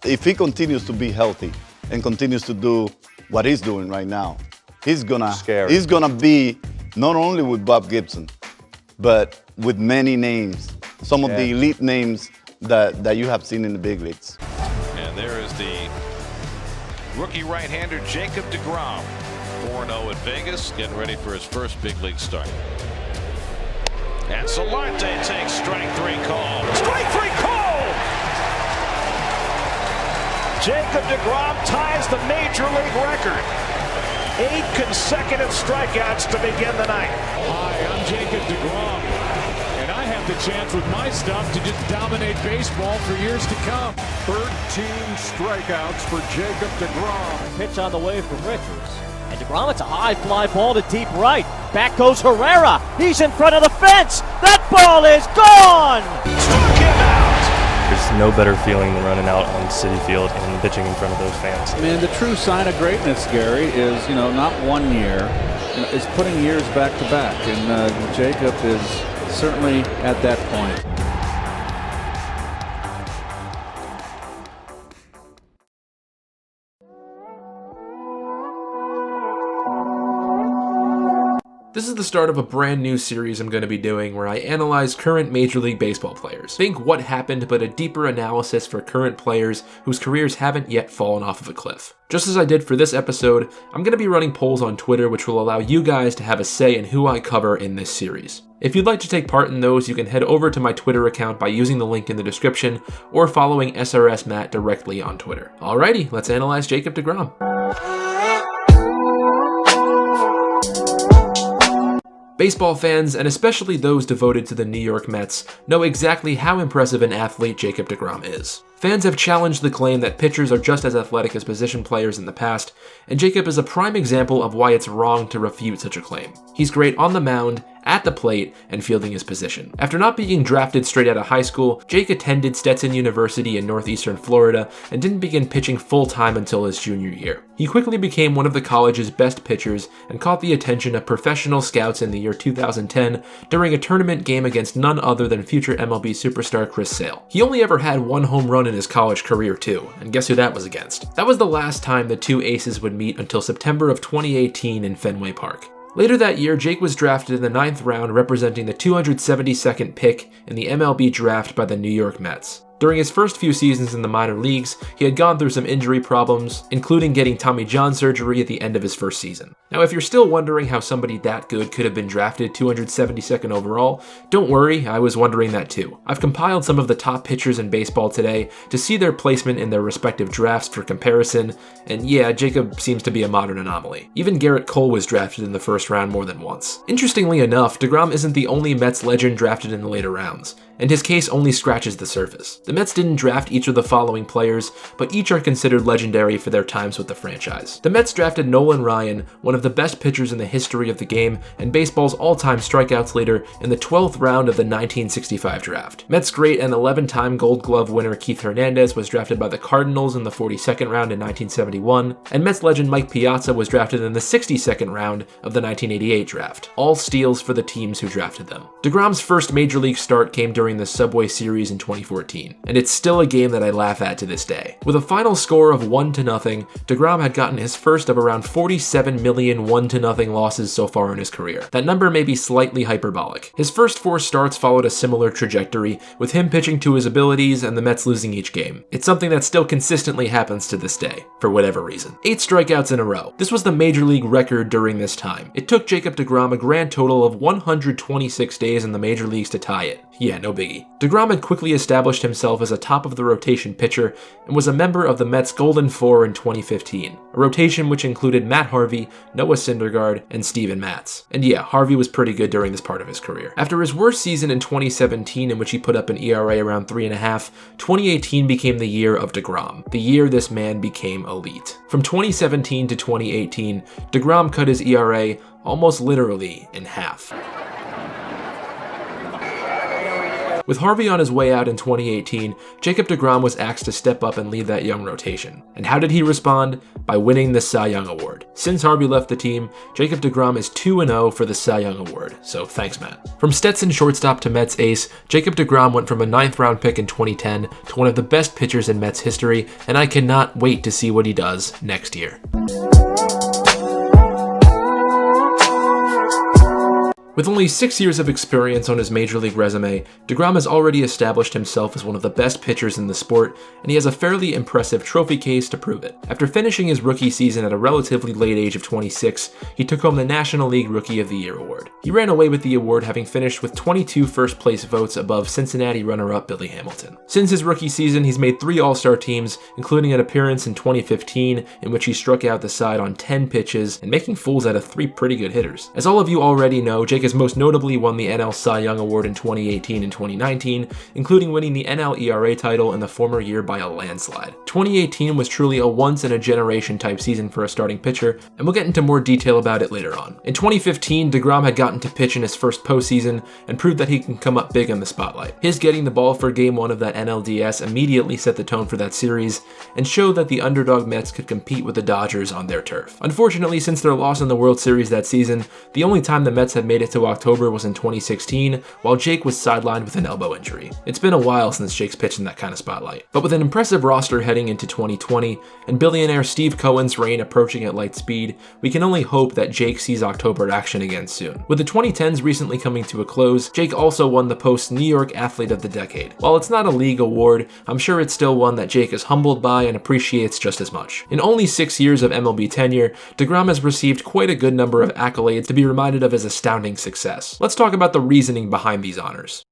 if he continues to be healthy and continues to do what he's doing right now, he's gonna be not only with Bob Gibson, but with many names, some of the elite names that you have seen in the big leagues. And there is the rookie right-hander Jacob deGrom, 4-0 at Vegas, getting ready for his first big league start. And Solarte takes strike 3 call. Strike 3 call! Jacob deGrom ties the major league record. 8 consecutive strikeouts to begin the night. Hi, I'm Jacob deGrom, and I have the chance with my stuff to just dominate baseball for years to come. 13 strikeouts for Jacob deGrom. Pitch on the way from Richards. And deGrom, it's a high fly ball to deep right. Back goes Herrera. He's in front of the fence. That ball is gone! Struck him out! There's no better feeling than running out on Citi Field and pitching in front of those fans. Man, the true sign of greatness, Gary, is, not 1 year. It's putting years back to back. And Jacob is certainly at that point. This is the start of a brand new series I'm going to be doing where I analyze current Major League Baseball players. Think what happened, but a deeper analysis for current players whose careers haven't yet fallen off of a cliff. Just as I did for this episode, I'm going to be running polls on Twitter which will allow you guys to have a say in who I cover in this series. If you'd like to take part in those, you can head over to my Twitter account by using the link in the description or following SRS Matt directly on Twitter. Alrighty, let's analyze Jacob deGrom. Baseball fans, and especially those devoted to the New York Mets, know exactly how impressive an athlete Jacob deGrom is. Fans have challenged the claim that pitchers are just as athletic as position players in the past, and Jacob is a prime example of why it's wrong to refute such a claim. He's great on the mound, at the plate, and fielding his position. After not being drafted straight out of high school, Jake attended Stetson University in northeastern Florida and didn't begin pitching full-time until his junior year. He quickly became one of the college's best pitchers and caught the attention of professional scouts in the year 2010 during a tournament game against none other than future MLB superstar Chris Sale. He only ever had 1 home run in his college career too, and guess who that was against? That was the last time the two aces would meet until September of 2018 in Fenway Park. Later that year, Jake was drafted in the 9th round representing the 272nd pick in the MLB draft by the New York Mets. During his first few seasons in the minor leagues, he had gone through some injury problems, including getting Tommy John surgery at the end of his first season. Now, if you're still wondering how somebody that good could have been drafted 272nd overall, don't worry, I was wondering that too. I've compiled some of the top pitchers in baseball today to see their placement in their respective drafts for comparison, and yeah, Jacob seems to be a modern anomaly. Even Garrett Cole was drafted in the first round more than once. Interestingly enough, deGrom isn't the only Mets legend drafted in the later rounds, and his case only scratches the surface. The Mets didn't draft each of the following players, but each are considered legendary for their times with the franchise. The Mets drafted Nolan Ryan, one of the best pitchers in the history of the game and baseball's all-time strikeouts leader, in the 12th round of the 1965 draft. Mets great and 11-time Gold Glove winner Keith Hernandez was drafted by the Cardinals in the 42nd round in 1971, and Mets legend Mike Piazza was drafted in the 62nd round of the 1988 draft. All steals for the teams who drafted them. deGrom's first major league start came during the Subway Series in 2014, and it's still a game that I laugh at to this day. With a final score of 1-0, deGrom had gotten his first of around 47 million 1-0 losses so far in his career. That number may be slightly hyperbolic. His first 4 starts followed a similar trajectory, with him pitching to his abilities and the Mets losing each game. It's something that still consistently happens to this day, for whatever reason. 8 strikeouts in a row. This was the major league record during this time. It took Jacob deGrom a grand total of 126 days in the major leagues to tie it. Yeah, no biggie. deGrom had quickly established himself as a top-of-the-rotation pitcher and was a member of the Mets' Golden Four in 2015, a rotation which included Matt Harvey, Noah Syndergaard, and Steven Matz. And yeah, Harvey was pretty good during this part of his career. After his worst season in 2017, in which he put up an ERA around 3.5, 2018 became the year of deGrom, the year this man became elite. From 2017 to 2018, deGrom cut his ERA almost literally in half. With Harvey on his way out in 2018, Jacob deGrom was asked to step up and lead that young rotation. And how did he respond? By winning the Cy Young Award. Since Harvey left the team, Jacob deGrom is 2-0 for the Cy Young Award, so thanks, Matt. From Stetson shortstop to Mets ace, Jacob deGrom went from a 9th-round pick in 2010 to one of the best pitchers in Mets history, and I cannot wait to see what he does next year. With only 6 years of experience on his major league resume, deGrom has already established himself as one of the best pitchers in the sport, and he has a fairly impressive trophy case to prove it. After finishing his rookie season at a relatively late age of 26, he took home the National League Rookie of the Year award. He ran away with the award, having finished with 22 first-place votes above Cincinnati runner-up Billy Hamilton. Since his rookie season, he's made 3 All-Star teams, including an appearance in 2015 in which he struck out the side on 10 pitches and making fools out of 3 pretty good hitters. As all of you already know, Jake has most notably won the NL Cy Young Award in 2018 and 2019, including winning the NL ERA title in the former year by a landslide. 2018 was truly a once-in-a-generation type season for a starting pitcher, and we'll get into more detail about it later on. In 2015, deGrom had gotten to pitch in his first postseason and proved that he can come up big in the spotlight. His getting the ball for Game 1 of that NLDS immediately set the tone for that series and showed that the underdog Mets could compete with the Dodgers on their turf. Unfortunately, since their loss in the World Series that season, the only time the Mets had made it to October was in 2016, while Jake was sidelined with an elbow injury. It's been a while since Jake's pitched in that kind of spotlight. But with an impressive roster heading into 2020, and billionaire Steve Cohen's reign approaching at light speed, we can only hope that Jake sees October action again soon. With the 2010s recently coming to a close, Jake also won the Post's New York Athlete of the Decade. While it's not a league award, I'm sure it's still one that Jake is humbled by and appreciates just as much. In only 6 years of MLB tenure, deGrom has received quite a good number of accolades to be reminded of his astounding success. Let's talk about the reasoning behind these honors.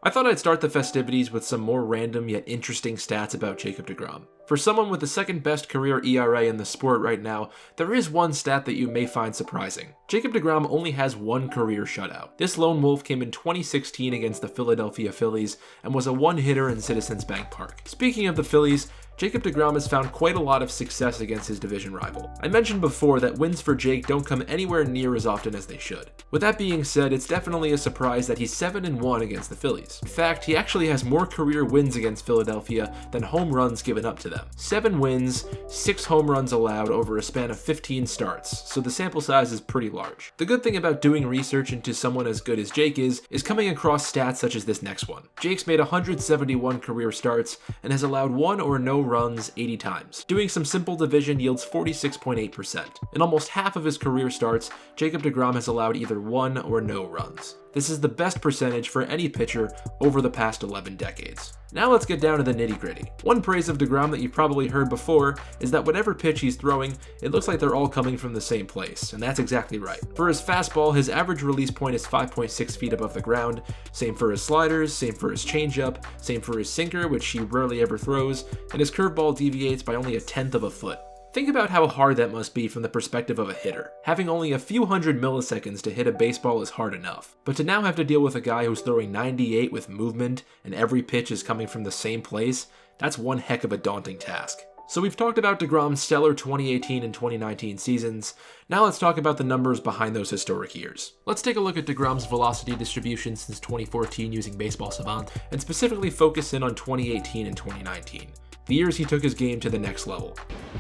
I thought I'd start the festivities with some more random yet interesting stats about Jacob deGrom. For someone with the second best career ERA in the sport right now, there is one stat that you may find surprising. Jacob deGrom only has 1 career shutout. This lone wolf came in 2016 against the Philadelphia Phillies and was a one-hitter in Citizens Bank Park. Speaking of the Phillies, Jacob deGrom has found quite a lot of success against his division rival. I mentioned before that wins for Jake don't come anywhere near as often as they should. With that being said, it's definitely a surprise that he's 7-1 against the Phillies. In fact, he actually has more career wins against Philadelphia than home runs given up to them. 7 wins, 6 home runs allowed over a span of 15 starts, so the sample size is pretty large. The good thing about doing research into someone as good as Jake is coming across stats such as this next one. Jake's made 171 career starts and has allowed 1 or no runs 80 times. Doing some simple division yields 46.8%. In almost half of his career starts, Jacob deGrom has allowed either 1 or no runs. This is the best percentage for any pitcher over the past 11 decades. Now let's get down to the nitty-gritty. One praise of deGrom that you've probably heard before is that whatever pitch he's throwing, it looks like they're all coming from the same place, and that's exactly right. For his fastball, his average release point is 5.6 feet above the ground, same for his sliders, same for his changeup, same for his sinker, which he rarely ever throws, and his curveball deviates by only 1/10 of a foot. Think about how hard that must be from the perspective of a hitter. Having only a few hundred milliseconds to hit a baseball is hard enough, but to now have to deal with a guy who's throwing 98 with movement and every pitch is coming from the same place, that's one heck of a daunting task. So we've talked about deGrom's stellar 2018 and 2019 seasons. Now let's talk about the numbers behind those historic years. Let's take a look at deGrom's velocity distribution since 2014 using Baseball Savant, and specifically focus in on 2018 and 2019. The years he took his game to the next level.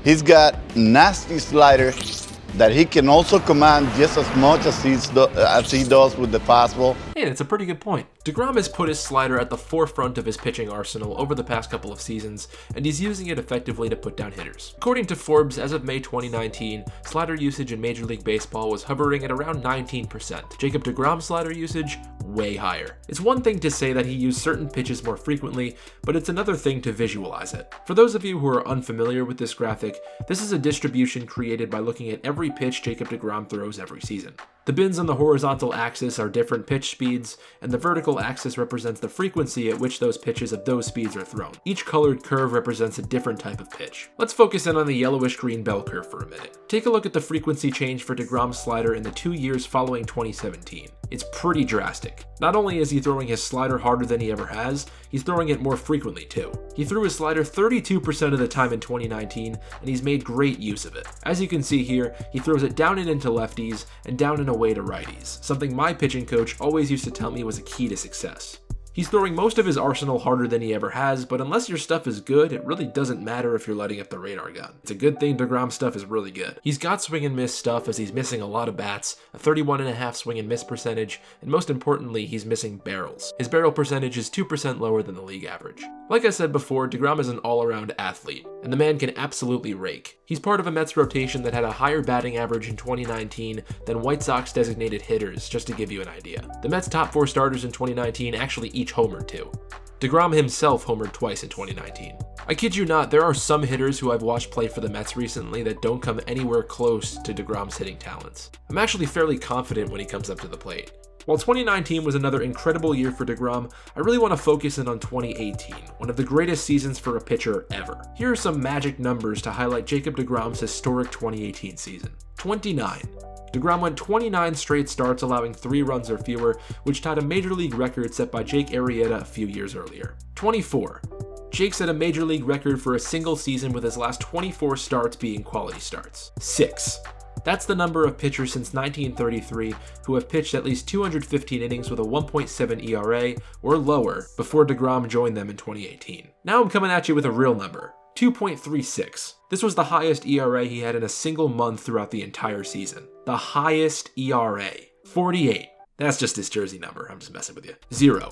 He's got nasty slider that he can also command just as much as he does with the fastball. Hey, that's a pretty good point. deGrom has put his slider at the forefront of his pitching arsenal over the past couple of seasons, and he's using it effectively to put down hitters. According to Forbes, as of May 2019, slider usage in Major League Baseball was hovering at around 19%. Jacob deGrom's slider usage, way higher. It's one thing to say that he used certain pitches more frequently, but it's another thing to visualize it. For those of you who are unfamiliar with this graphic, this is a distribution created by looking at every pitch Jacob deGrom throws every season. The bins on the horizontal axis are different pitch speeds, and the vertical axis represents the frequency at which those pitches of those speeds are thrown. Each colored curve represents a different type of pitch. Let's focus in on the yellowish-green bell curve for a minute. Take a look at the frequency change for deGrom's slider in the 2 years following 2017. It's pretty drastic. Not only is he throwing his slider harder than he ever has, he's throwing it more frequently too. He threw his slider 32% of the time in 2019, and he's made great use of it. As you can see here, he throws it down and into lefties, and down and away away to righties, something my pitching coach always used to tell me was a key to success. He's throwing most of his arsenal harder than he ever has, but unless your stuff is good, it really doesn't matter if you're lighting up the radar gun. It's a good thing deGrom's stuff is really good. He's got swing and miss stuff as he's missing a lot of bats, a 31.5 swing and miss percentage, and most importantly, he's missing barrels. His barrel percentage is 2% lower than the league average. Like I said before, deGrom is an all-around athlete, and the man can absolutely rake. He's part of a Mets rotation that had a higher batting average in 2019 than White Sox designated hitters, just to give you an idea. The Mets' top 4 starters in 2019 actually each homered too. deGrom himself homered twice in 2019. I kid you not, there are some hitters who I've watched play for the Mets recently that don't come anywhere close to deGrom's hitting talents. I'm actually fairly confident when he comes up to the plate. While 2019 was another incredible year for deGrom, I really want to focus in on 2018, one of the greatest seasons for a pitcher ever. Here are some magic numbers to highlight Jacob deGrom's historic 2018 season. 29. deGrom went 29 straight starts allowing 3 runs or fewer, which tied a major league record set by Jake Arrieta a few years earlier. 24. Jake set a major league record for a single season with his last 24 starts being quality starts. 6. That's the number of pitchers since 1933 who have pitched at least 215 innings with a 1.7 ERA or lower before deGrom joined them in 2018. Now I'm coming at you with a real number. 2.36. This was the highest ERA he had in a single month throughout the entire season. The highest ERA. 48. That's just his jersey number. I'm just messing with you. 0.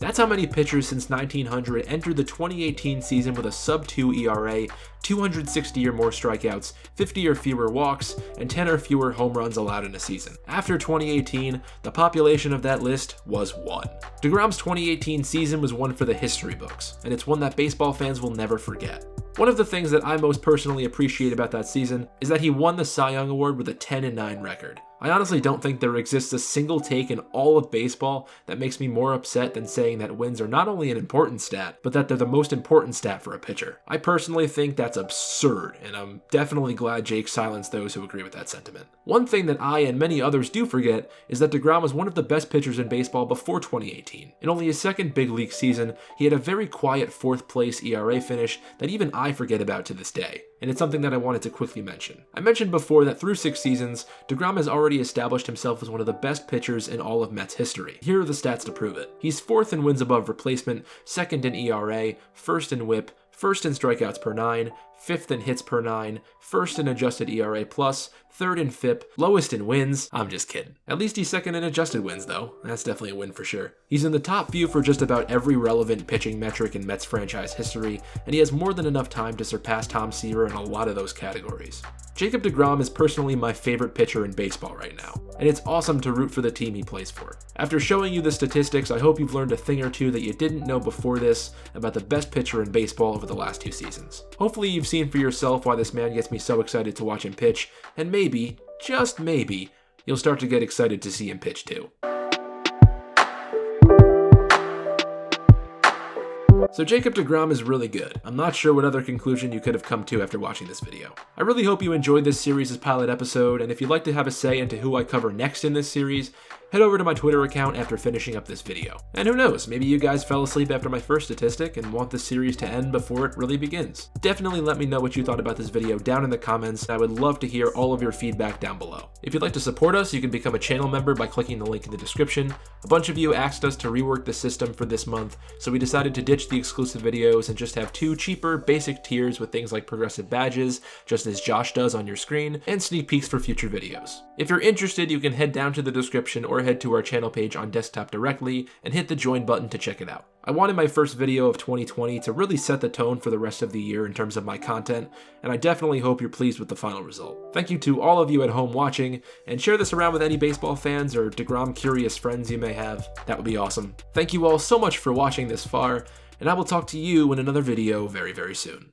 That's how many pitchers since 1900 entered the 2018 season with a sub-2 ERA, 260 or more strikeouts, 50 or fewer walks, and 10 or fewer home runs allowed in a season. After 2018, the population of that list was 1. deGrom's 2018 season was one for the history books, and it's one that baseball fans will never forget. One of the things that I most personally appreciate about that season is that he won the Cy Young Award with a 10-9 record. I honestly don't think there exists a single take in all of baseball that makes me more upset than saying that wins are not only an important stat, but that they're the most important stat for a pitcher. I personally think that's absurd, and I'm definitely glad Jake silenced those who agree with that sentiment. One thing that I and many others do forget is that deGrom was one of the best pitchers in baseball before 2018. In only his second big league season, he had a very quiet 4th place ERA finish that even I forget about to this day. And it's something that I wanted to quickly mention. I mentioned before that through 6 seasons, deGrom has already established himself as one of the best pitchers in all of Mets history. Here are the stats to prove it. He's 4th in wins above replacement, 2nd in ERA, 1st in WHIP, 1st in strikeouts per 9, 5th in hits per 9, 1st in adjusted ERA+, 3rd in FIP, lowest in wins. I'm just kidding. At least he's 2nd in adjusted wins though. That's definitely a win for sure. He's in the top few for just about every relevant pitching metric in Mets franchise history, and he has more than enough time to surpass Tom Seaver in a lot of those categories. Jacob deGrom is personally my favorite pitcher in baseball right now, and it's awesome to root for the team he plays for. After showing you the statistics, I hope you've learned a thing or two that you didn't know before this about the best pitcher in baseball over the last 2 seasons. Hopefully you've seen for yourself why this man gets me so excited to watch him pitch, and maybe, just maybe, you'll start to get excited to see him pitch too. So Jacob deGrom is really good. I'm not sure what other conclusion you could have come to after watching this video. I really hope you enjoyed this series' pilot episode, and if you'd like to have a say into who I cover next in this series, head over to my Twitter account after finishing up this video. And who knows, maybe you guys fell asleep after my first statistic and want the series to end before it really begins. Definitely let me know what you thought about this video down in the comments, and I would love to hear all of your feedback down below. If you'd like to support us, you can become a channel member by clicking the link in the description. A bunch of you asked us to rework the system for this month, so we decided to ditch the exclusive videos and just have 2 cheaper, basic tiers with things like progressive badges, just as Josh does on your screen, and sneak peeks for future videos. If you're interested, you can head down to the description or head to our channel page on desktop directly and hit the join button to check it out. I wanted my first video of 2020 to really set the tone for the rest of the year in terms of my content, and I definitely hope you're pleased with the final result. Thank you to all of you at home watching, and share this around with any baseball fans or deGrom curious friends you may have. That would be awesome. Thank you all so much for watching this far, and I will talk to you in another video very, very soon.